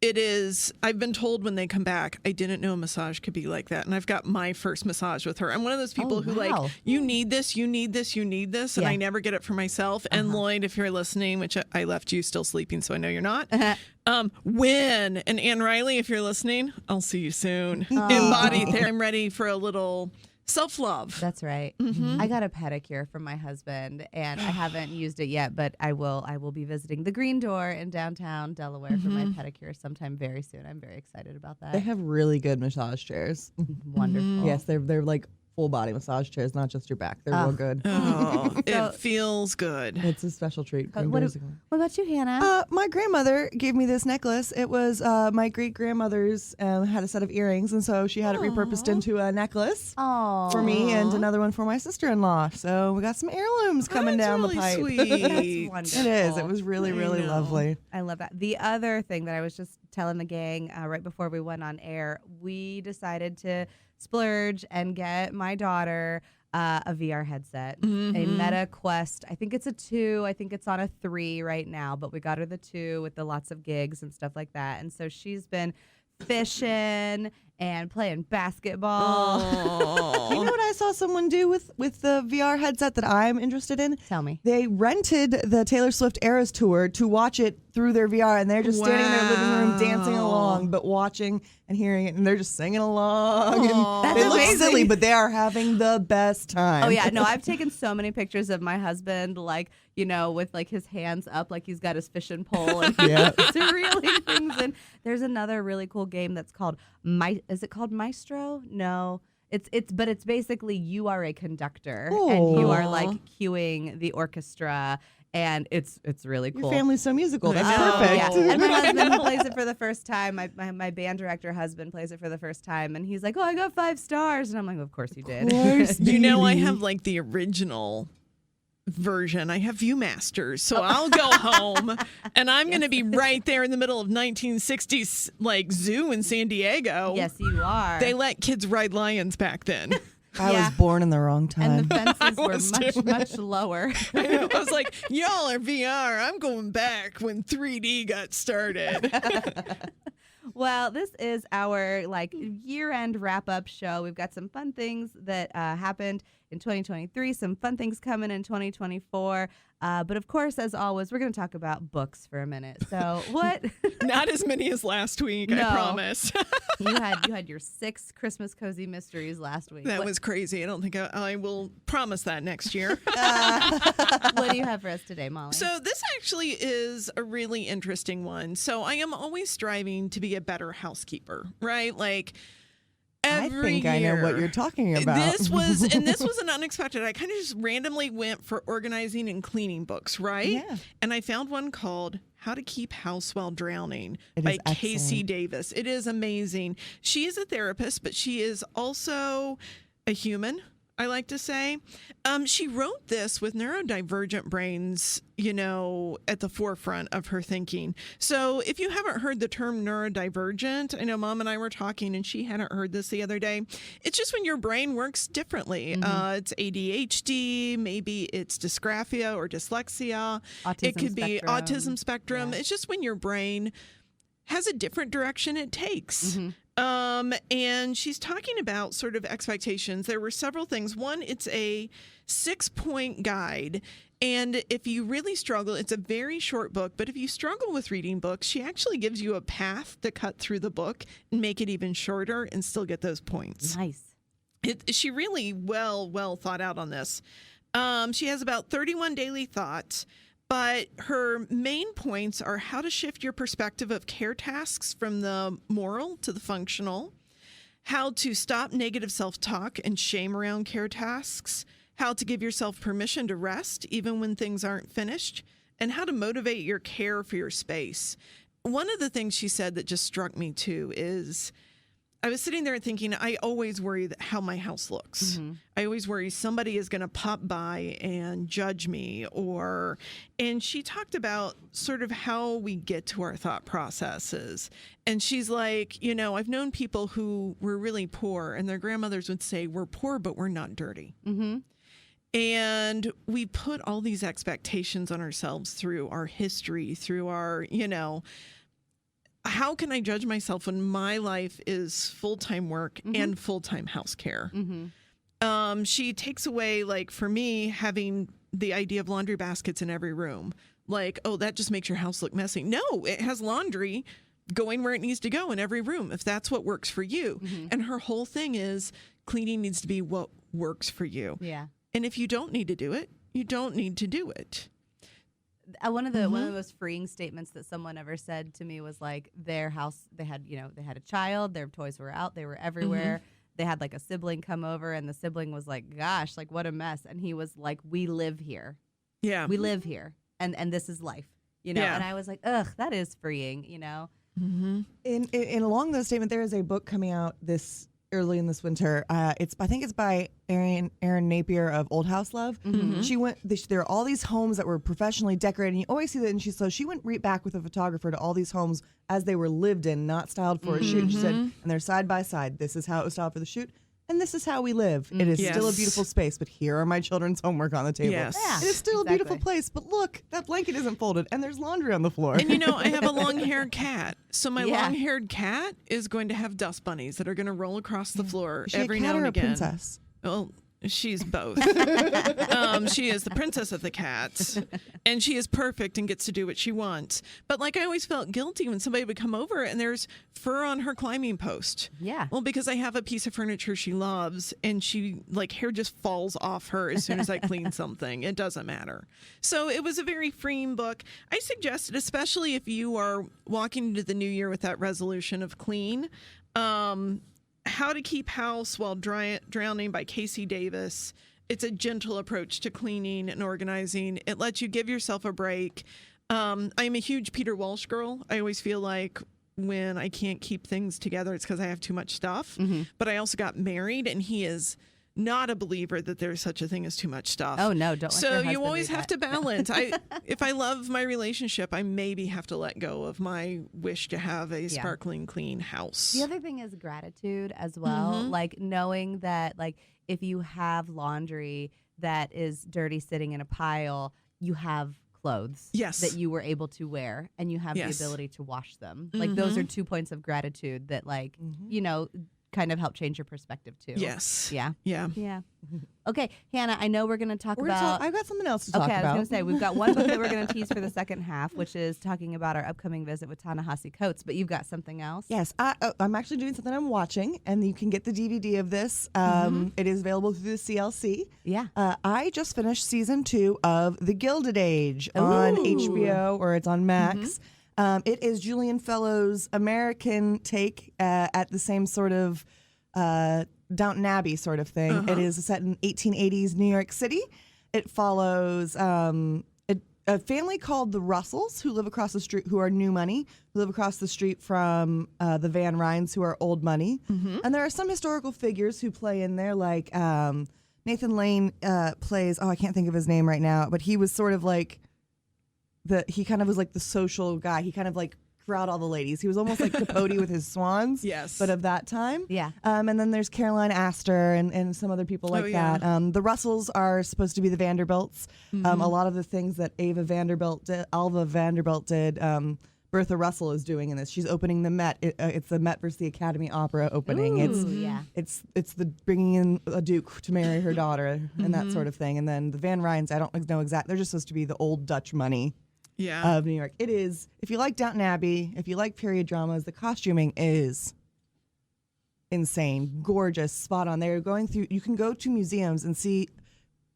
It is. I've been told when they come back, I didn't know a massage could be like that. And I've got my first massage with her. I'm one of those people who like, you need this, you need this, you need this. And I never get it for myself. And Lloyd, if you're listening, which I left you still sleeping, so I know you're not. When, and Ann Riley, if you're listening, I'll see you soon. Embody therapy. I'm ready for a little self-love. That's right. I got a pedicure from my husband, and I haven't used it yet, but I will be visiting the Green Door in downtown Delaware for my pedicure sometime very soon. I'm very excited about that. They have really good massage chairs. Wonderful. Yes, they're like full body massage chairs, not just your back. They're real good. Oh, it feels good. It's a special treat. What about you, Hannah? My grandmother gave me this necklace. It was my great grandmother's had a set of earrings, and so she had it repurposed into a necklace for me and another one for my sister-in-law. So we got some heirlooms coming down really the pipe. Sweet. That's wonderful. It is. It was really, really lovely. I love that. The other thing that I was just telling the gang right before we went on air, we decided to splurge and get my daughter a VR headset, a Meta Quest. I think it's a 2. I think it's on a 3 right now, but we got her the 2 with the lots of gigs and stuff like that. And so she's been fishing and playing basketball. You know what I saw someone do with the VR headset that I'm interested in? Tell me. They rented the Taylor Swift Eras Tour to watch it through their VR, and they're just standing in their living room dancing along, but watching and hearing it, and they're just singing along. And they look silly, but they are having the best time. Oh, yeah. No, I've taken so many pictures of my husband, like, with like his hands up, like he's got his fishing pole and he's reeling things. And there's another really cool game that's called is it called Maestro? No. But it's basically you are a conductor and you are like cueing the orchestra, and it's really cool. Your family's so musical. That's perfect. Yeah. And my husband plays it for the first time. My band director husband plays it for the first time, and he's like, "Oh, I got 5 stars," and I'm like, "Of course you did." I have like the original version. I have Viewmasters, so I'll go home and I'm going to be right there in the middle of 1960s like zoo in San Diego. Yes, you are. They let kids ride lions back then. I was born in the wrong time. And the fences were much lower. I know. I was like, y'all are VR. I'm going back when 3D got started. Well, this is our year-end wrap-up show. We've got some fun things that happened in 2023, some fun things coming in 2024. But of course, as always, we're going to talk about books for a minute. So what? Not as many as last week, I promise. You had your 6 Christmas cozy mysteries last week. That was crazy. I don't think I will promise that next year. What do you have for us today, Molly? So this actually is a really interesting one. So I am always striving to be a better housekeeper, right? Like every year. I know what you're talking about. This was an unexpected. I kind of just randomly went for organizing and cleaning books, right? Yeah. And I found one called How to Keep House While Drowning by by Casey Davis. It is amazing. She is a therapist, but she is also a human, I like to say. She wrote this with neurodivergent brains, at the forefront of her thinking. So if you haven't heard the term neurodivergent, I know Mom and I were talking and she hadn't heard this the other day. It's just when your brain works differently. It's ADHD, maybe it's dysgraphia or dyslexia. It could be autism spectrum. Yeah. It's just when your brain has a different direction it takes. And she's talking about sort of expectations. There were several things. One, it's a 6-point guide. And if you really struggle, it's a very short book, but if you struggle with reading books, she actually gives you a path to cut through the book and make it even shorter and still get those points. Nice. She really well thought out on this. She has about 31 daily thoughts. But her main points are how to shift your perspective of care tasks from the moral to the functional, how to stop negative self-talk and shame around care tasks, how to give yourself permission to rest even when things aren't finished, and how to motivate your care for your space. One of the things she said that just struck me too is I was sitting there thinking, I always worry that how my house looks. I always worry somebody is going to pop by and judge me and she talked about sort of how we get to our thought processes. And she's like, I've known people who were really poor and their grandmothers would say, we're poor, but we're not dirty. And we put all these expectations on ourselves through our history, through our, how can I judge myself when my life is full-time work and full-time house care? She takes away, like, for me, having the idea of laundry baskets in every room. Like, oh, that just makes your house look messy. No, it has laundry going where it needs to go in every room, if that's what works for you. And her whole thing is cleaning needs to be what works for you. Yeah. And if you don't need to do it, you don't need to do it. One of the most freeing statements that someone ever said to me was like, their house, they had a child, their toys were out, they were everywhere. They had like a sibling come over, and the sibling was like, gosh, like what a mess. And he was like, we live here. Yeah. We live here. And this is life, you know? Yeah. And I was like, ugh, that is freeing, you know? In along those statements, there is a book coming out early in this winter. I think it's by Erin Napier of Old House Love. She went. There are all these homes that were professionally decorated. And you always see that, and she went right back with a photographer to all these homes as they were lived in, not styled for a shoot. And she said, and they're side by side. This is how it was styled for the shoot, and this is how we live. It is still a beautiful space, but here are my children's homework on the table. Yes. Yeah, It is still a beautiful place, but look, that blanket isn't folded, and there's laundry on the floor. And I have a long-haired cat. So my long-haired cat is going to have dust bunnies that are going to roll across the floor Is she every a cat now or and a again. princess? Well, she's both. She is the princess of the cats, and she is perfect and gets to do what she wants. But like I always felt guilty when somebody would come over and there's fur on her climbing post. Yeah. Well, because I have a piece of furniture she loves, and she hair just falls off her as soon as I clean something. It doesn't matter. So it was a very freeing book. I suggested, especially if you are walking into the new year with that resolution of clean. How to Keep House While Drowning by Casey Davis. It's a gentle approach to cleaning and organizing. It lets you give yourself a break. I'm a huge Peter Walsh girl. I always feel like when I can't keep things together, it's because I have too much stuff. But I also got married, and he is not a believer that there's such a thing as too much stuff. Oh, no, don't let your So husband you always read have that. to balance. If I love my relationship, I maybe have to let go of my wish to have a sparkling clean house. The other thing is gratitude as well. Like knowing that, like, if you have laundry that is dirty sitting in a pile, you have clothes that you were able to wear, and you have the ability to wash them. Like those are 2 points of gratitude that, like, kind of help change your perspective too. Yes. Yeah. Yeah. Yeah. Okay, Hannah, I know we're going to talk about. I've got something else to talk Okay, I was about. going to say, we've got one book that we're going to tease for the second half, which is talking about our upcoming visit with Ta-Nehisi Coates, but you've got something else? Yes, I'm actually doing something I'm watching, and you can get the DVD of this. It is available through the CLC. Yeah. I just finished season 2 of The Gilded Age on HBO, or it's on Max. It is Julian Fellowes' American take at the same sort of Downton Abbey sort of thing. It is set in 1880s New York City. It follows a family called the Russells, who live across the street, who are new money, who live across the street from the Van Ryns, who are old money. And there are some historical figures who play in there, like Nathan Lane plays, I can't think of his name right now, but he was sort of like he kind of was like the social guy. He kind of like crowd all the ladies. He was almost like Capote with his swans, but of that time. Yeah. And then there's Caroline Astor and some other people like that. The Russells are supposed to be the Vanderbilts. A lot of the things that Alva Vanderbilt did, Bertha Russell is doing in this. She's opening the Met. It's the Met versus the Academy Opera opening. It's the bringing in a duke to marry her daughter and that sort of thing. And then the Van Ryns, I don't know exactly. They're just supposed to be the old Dutch money. Of New York. It is, if you like Downton Abbey, if you like period dramas, the costuming is insane, gorgeous, spot on. They're going through, you can go to museums and see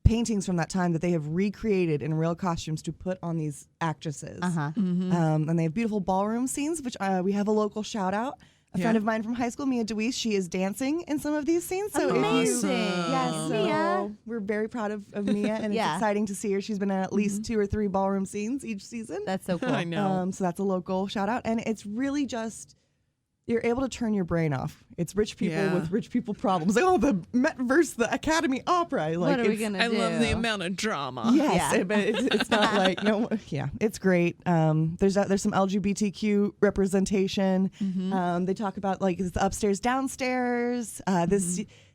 paintings from that time that they have recreated in real costumes to put on these actresses. And they have beautiful ballroom scenes, which we have a local shout out. A friend of mine from high school, Mia DeWeese, she is dancing in some of these scenes. So amazing. So we're very proud of Mia, and it's exciting to see her. She's been in at least 2 or 3 ballroom scenes each season. That's so cool. I know. So that's a local shout out. And it's really just, you're able to turn your brain off. It's rich people with rich people problems. Like, the Met versus the Academy Opera. Like, what are we going to do? I love the amount of drama. Yes, but it's not like, it's great. There's some LGBTQ representation. They talk about like the upstairs, downstairs.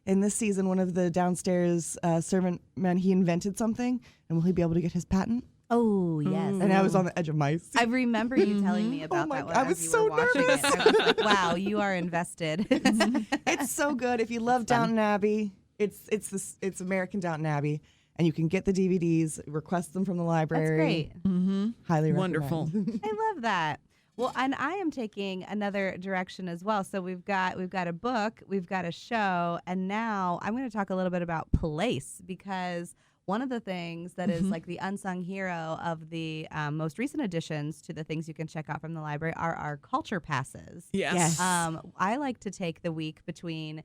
In this season, one of the downstairs servant men, he invented something, and will he be able to get his patent? Oh, yes. And I was on the edge of my seat. I remember you telling me about my that one. God, I as was you so were watching nervous. It. I was like, wow, you are invested. It's so good. If you love Downton Abbey, it's American Downton Abbey, and you can get the DVDs, request them from the library. That's great. Highly Wonderful. recommend. I love that. Well, and I am taking another direction as well. So we've got a book, we've got a show, and now I'm going to talk a little bit about place, because one of the things that is like the unsung hero of the most recent additions to the things you can check out from the library are our culture passes. Yes. I like to take the week between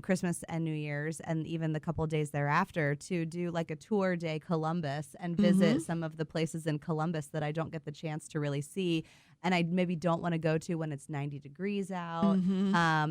Christmas and New Year's, and even the couple of days thereafter, to do like a tour day Columbus and visit some of the places in Columbus that I don't get the chance to really see, and I maybe don't want to go to when it's 90 degrees out.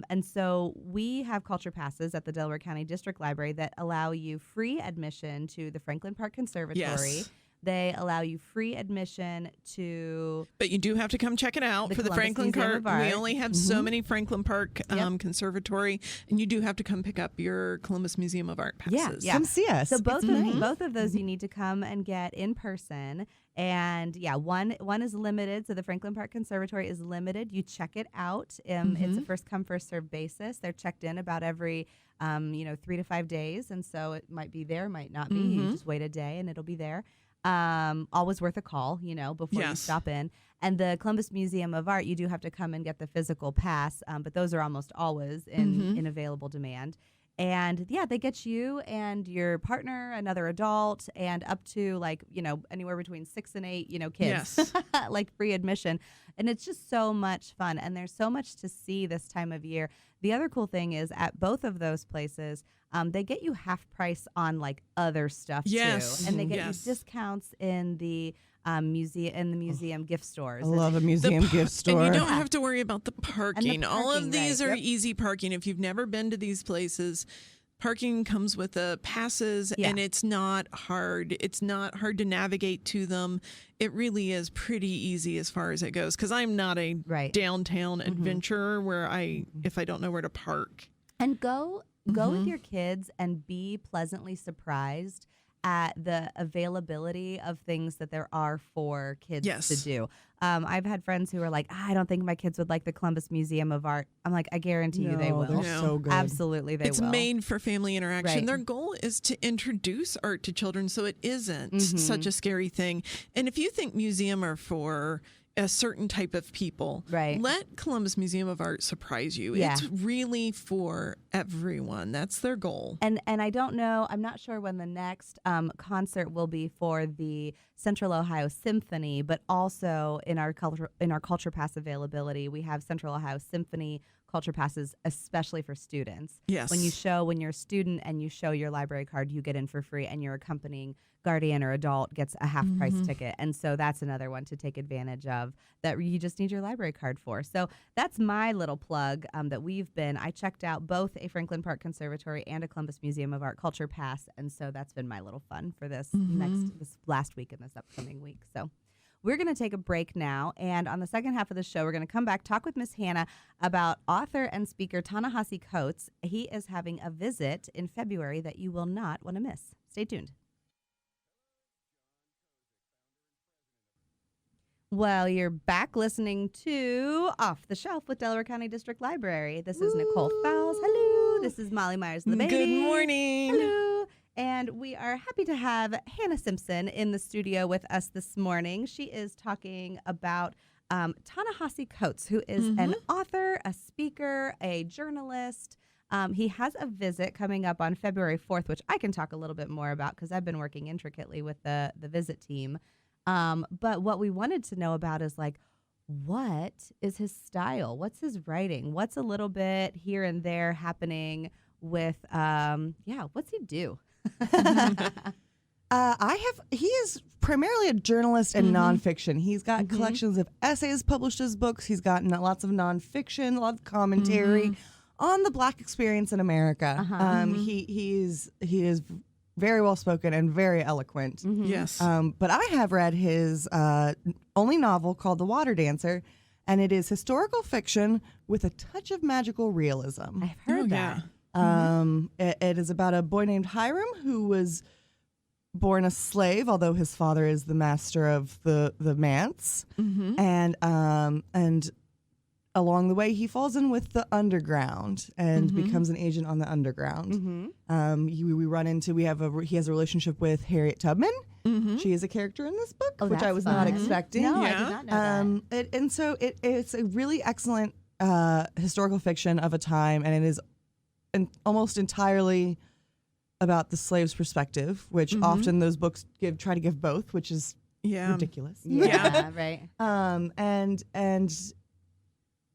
And so we have culture passes at the Delaware County District Library that allow you free admission to the Franklin Park Conservatory. Yes. They allow you free admission to... But you do have to come check it out for the Columbus Franklin Museum Park. of We Art. only have so many Franklin Park Conservatory, and you do have to come pick up your Columbus Museum of Art passes. Yeah. Come see us. So both It's both of those you need to come and get in person. And one is limited. So the Franklin Park Conservatory is limited. You check it out. It's a first come, first served basis. They're checked in about every 3 to 5 days. And so it might be there, might not be. You just wait a day and it'll be there. Always worth a call, before you stop in. And the Columbus Museum of Art, you do have to come and get the physical pass, but those are almost always in available demand. And they get you and your partner, another adult, and up to anywhere between 6 and 8, kids, Yes. like free admission. And it's just so much fun. And there's so much to see this time of year. The other cool thing is at both of those places, they get you half price on other stuff Yes. too. And they get Yes. you discounts in the museum gift stores. I love a museum gift store. And you don't have to worry about the parking. All parking, of these right. are easy parking. If you've never been to these places, parking comes with the passes, and it's not hard. It's not hard to navigate to them. It really is pretty easy as far as it goes, because I'm not a downtown adventurer where if I don't know where to park. And go with your kids and be pleasantly surprised at the availability of things that there are for kids to do. I've had friends who are like, I don't think my kids would like the Columbus Museum of Art. I'm like, I guarantee you they will. They're so good. Absolutely, they It's will. made for family interaction. Right. Their goal is to introduce art to children so it isn't such a scary thing. And if you think museum are for a certain type of people, let Columbus Museum of Art surprise you. Yeah. It's really for everyone. That's their goal. And I don't know, I'm not sure when the next concert will be for the Central Ohio Symphony, but also in our culture pass availability, we have Central Ohio Symphony culture passes, especially for students. Yes. When you're a student and you show your library card, you get in for free, and your accompanying guardian or adult gets a half price ticket. And so that's another one to take advantage of that you just need your library card for. So that's my little plug I checked out both a Franklin Park Conservatory and a Columbus Museum of Art culture pass. And so that's been my little fun for this last week and this upcoming week. So we're going to take a break now, and on the second half of the show, we're going to come back, talk with Miss Hannah about author and speaker Ta-Nehisi Coates. He is having a visit in February that you will not want to miss. Stay tuned. Well, you're back listening to Off the Shelf with Delaware County District Library. This is Nicole Fowles. Hello. This is Molly Myers-LaBadie. Good morning. Hello. And we are happy to have Hannah Simpson in the studio with us this morning. She is talking about Ta-Nehisi Coates, who is an author, a speaker, a journalist. He has a visit coming up on February 4th, which I can talk a little bit more about because I've been working intricately with the visit team. But what we wanted to know about is what is his style? What's his writing? What's a little bit here and there happening with, what's he do? He is primarily a journalist and nonfiction. He's got collections of essays published as books. He's gotten lots of nonfiction, a lot of commentary on the Black experience in America. He is very well spoken and very eloquent. Yes. But I have read his only novel called The Water Dancer, and it is historical fiction with a touch of magical realism. I've heard that. It is about a boy named Hiram who was born a slave, although his father is the master of the manse, and along the way he falls in with the underground and becomes an agent on the underground. He has a relationship with Harriet Tubman. She is a character in this book, which I was not expecting. No, I did not know that. It's a really excellent historical fiction of a time, and it is almost entirely about the slave's perspective, which often those books try to give both, which is ridiculous. Yeah, right.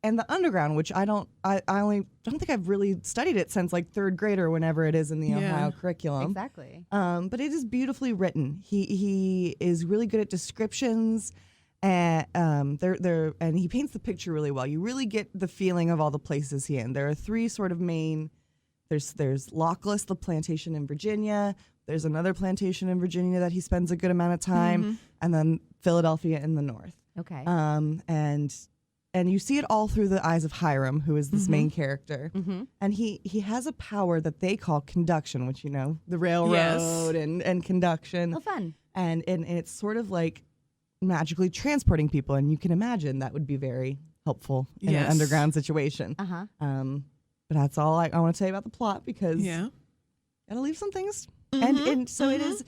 And the underground, which I don't think I've really studied it since like third grade or whenever it is in the Ohio curriculum. Exactly. But it is beautifully written. He is really good at descriptions, and and he paints the picture really well. You really get the feeling of all the places he's in. There are three sort of main. There's Lockless, the plantation in Virginia. There's another plantation in Virginia that he spends a good amount of time, and then Philadelphia in the north. Okay. And you see it all through the eyes of Hiram, who is this main character. And he has a power that they call conduction, which, the railroad and conduction. Oh, fun. And it's sort of like magically transporting people. And you can imagine that would be very helpful in an underground situation. But that's all I want to say about the plot, because gotta leave some things. And so it is,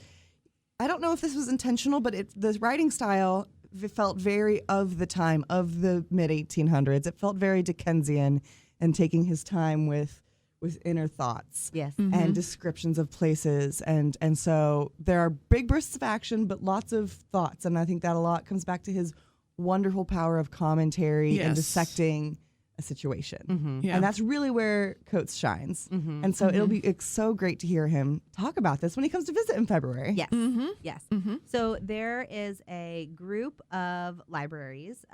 I don't know if this was intentional, but the writing style felt very of the time, of the mid-1800s. It felt very Dickensian, and taking his time with inner thoughts and descriptions of places. And so there are big bursts of action, but lots of thoughts. And I think that a lot comes back to his wonderful power of commentary and dissecting a situation. And that's really where Coates shines. And so it's so great to hear him talk about this when he comes to visit in February. Yes. Yes. So there is a group of libraries.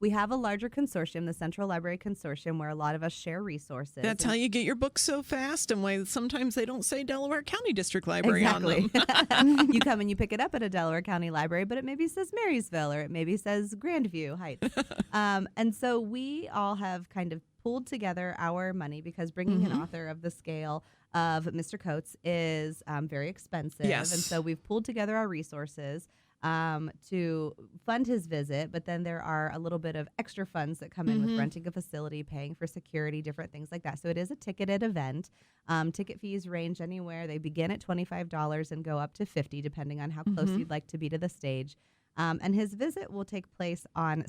We have a larger consortium, the Central Library Consortium, where a lot of us share resources. That's how you get your books so fast, and why sometimes they don't say Delaware County District Library on them. You come and you pick it up at a Delaware County Library, but it maybe says Marysville, or it maybe says Grandview Heights. And so we all have kind of pulled together our money, because bringing an author of the scale of Mr. Coates is very expensive. And so we've pulled together our resources to fund his visit, but then there are a little bit of extra funds that come in with renting a facility, paying for security, different things like that. So it is a ticketed event. Ticket fees range anywhere. They begin at $25 and go up to $50, depending on how close you'd like to be to the stage. And his visit will take place on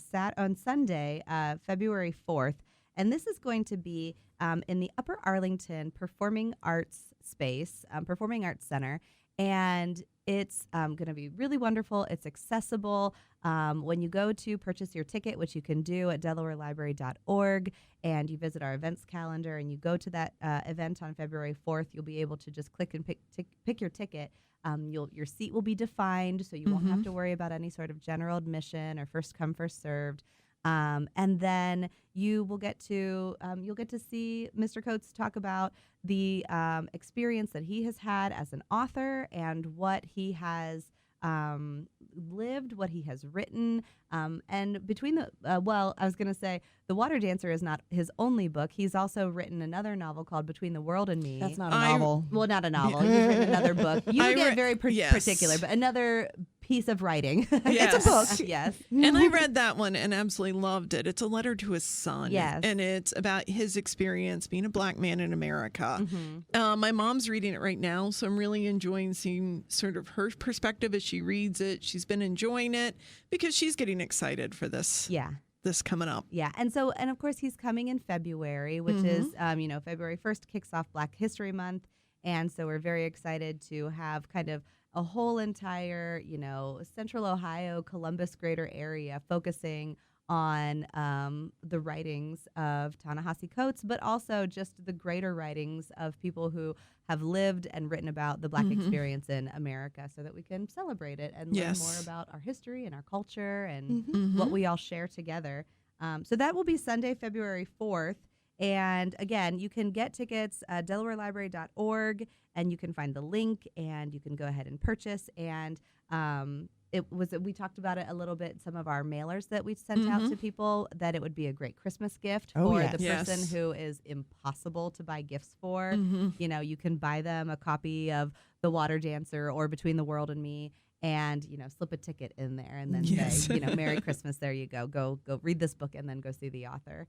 Sunday, February 4th. And this is going to be in the Upper Arlington Performing Arts Space, Performing Arts Center. And it's going to be really wonderful. It's accessible. When you go to purchase your ticket, which you can do at DelawareLibrary.org, and you visit our events calendar and you go to that event on February 4th, you'll be able to just click and pick your ticket. Your seat will be defined, so you won't have to worry about any sort of general admission or first come, first served. And then you will get to you'll get to see Mr. Coates talk about the experience that he has had as an author, and what he has lived, what he has written. And between the I was going to say, The Water Dancer is not his only book. He's also written another novel called Between the World and Me. That's not a novel. Well, not a novel. He's written another book. You get very particular, but another piece of writing. It's a book. Yes. And I read that one and absolutely loved it. It's a letter to his son. Yes. And it's about his experience being a black man in America. My mom's reading it right now, so I'm really enjoying seeing sort of her perspective as she reads it. She's been enjoying it because she's getting excited for this. Yeah. This coming up. Yeah. And of course, he's coming in February, which is, February 1st kicks off Black History Month. And so we're very excited to have kind of a whole entire, Central Ohio, Columbus greater area focusing on the writings of Ta-Nehisi Coates, but also just the greater writings of people who have lived and written about the Black experience in America, so that we can celebrate it and learn more about our history and our culture and what we all share together. So that will be Sunday, February 4th. And again, you can get tickets at DelawareLibrary.org, and you can find the link, and you can go ahead and purchase. And we talked about it a little bit, some of our mailers that we sent out to people, that it would be a great Christmas gift for the person who is impossible to buy gifts for. You can buy them a copy of The Water Dancer or Between the World and Me, and slip a ticket in there and then Yes. say Merry Christmas. There you go read this book and then go see the author.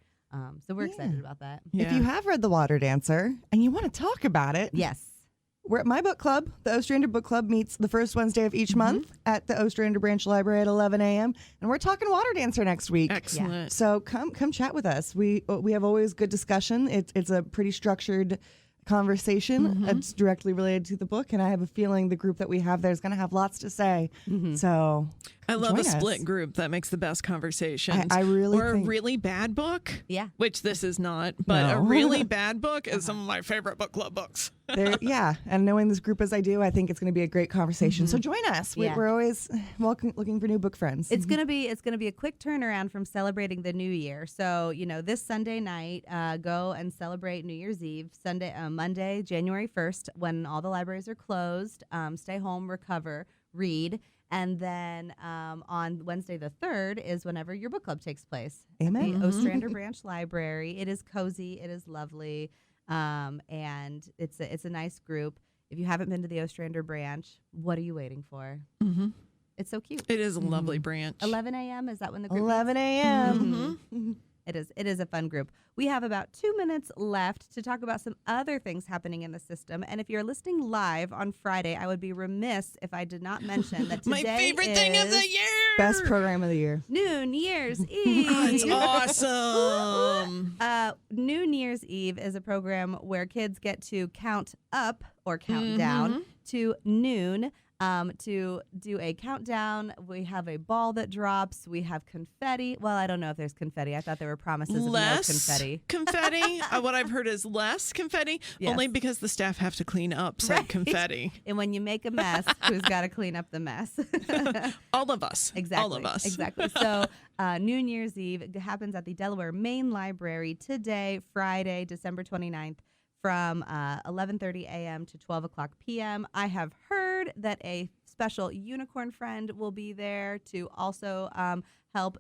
So we're excited about that. Yeah. If you have read The Water Dancer and you want to talk about it, Yes. we're at my book club. The Ostrander Book Club meets the first Wednesday of each month at the Ostrander Branch Library at 11 a.m. And we're talking Water Dancer next week. Excellent. So come chat with us. We have always good discussion. It's a pretty structured conversation. It's directly related to the book, and I have a feeling the group that we have there is going to have lots to say. So I love a join us. split group. That makes the best conversations. I really or think- a really bad book. Yeah. Which this is not, but a No. really bad book is some of my favorite book club books. And knowing this group as I do, I think it's going to be a great conversation. So join us. Yeah. We're always looking for new book friends. It's gonna be a quick turnaround from celebrating the New Year. So this Sunday night, go and celebrate New Year's Eve. Monday, January 1st, when all the libraries are closed. Stay home, recover, read, and then on Wednesday the 3rd is whenever your book club takes place. Amen. At the Ostrander Branch Library. It is cozy. It is lovely, and it's a nice group. If you haven't been to the Ostrander Branch, what are you waiting for? It's so cute. It is a lovely branch. 11 a.m. Is that when the group 11 a.m. It is a fun group. We have about 2 minutes left to talk about some other things happening in the system. And if you're listening live on Friday, I would be remiss if I did not mention that today My favorite thing of the year. Best program of the year. New Year's Eve. It's awesome. New Year's Eve is a program where kids get to count up or count down to noon. To do a countdown. We have a ball that drops. We have confetti. Well, I don't know if there's confetti. I thought there were promises of no confetti. What I've heard is less confetti, only because the staff have to clean up said confetti. And when you make a mess, who's got to clean up the mess? All of us. Exactly. All of us. Exactly. So New Year's Eve happens at the Delaware Main Library today, Friday, December 29th. From 11:30 a.m. to 12 o'clock p.m. I have heard that a special unicorn friend will be there to also help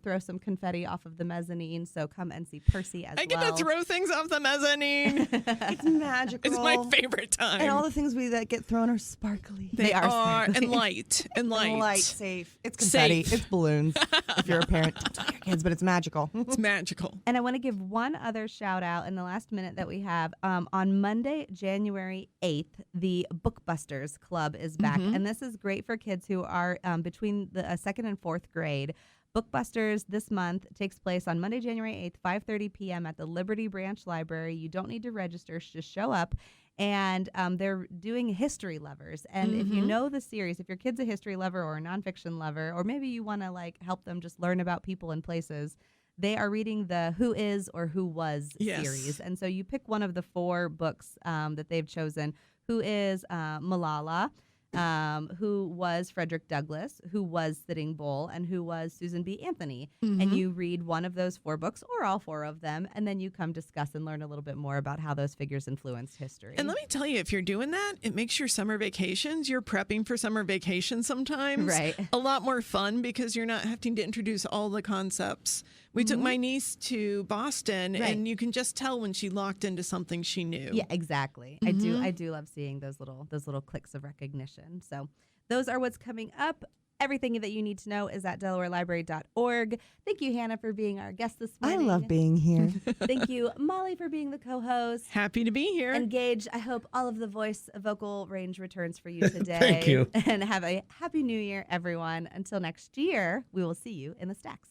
throw some confetti off of the mezzanine. So come and see Percy as well. I get to throw things off the mezzanine. It's magical. It's my favorite time. And all the things that get thrown are sparkly. They are sparkly. and light. And light, safe. It's confetti. Safe. It's balloons. If you're a parent, don't tell your kids, but it's magical. It's magical. And I want to give one other shout out in the last minute that we have. On Monday, January 8th, the Bookbusters Club is back. And this is great for kids who are between the second and fourth grade. Bookbusters this month takes place on Monday, January 8th, 5:30 p.m. at the Liberty Branch Library. You don't need to register. Just show up. And they're doing History Lovers. And if you know the series, if your kid's a history lover or a nonfiction lover, or maybe you want to help them just learn about people and places, they are reading the Who Is or Who Was series. And so you pick one of the 4 books that they've chosen. Who is Malala? Who was Frederick Douglass, who was Sitting Bull, and who was Susan B. Anthony. And you read one of those 4 books or all 4 of them, and then you come discuss and learn a little bit more about how those figures influenced history. And let me tell you, if you're doing that, it makes your summer vacations, you're prepping for summer vacation sometimes, a lot more fun because you're not having to introduce all the concepts. We took my niece to Boston, and you can just tell when she locked into something she knew. Yeah, exactly. I do love seeing those little clicks of recognition. So those are what's coming up. Everything that you need to know is at DelawareLibrary.org. Thank you, Hannah, for being our guest this morning. I love being here. Thank you, Molly, for being the co-host. Happy to be here. And Gage, I hope all of the vocal range returns for you today. Thank you. And have a happy new year, everyone. Until next year, we will see you in the stacks.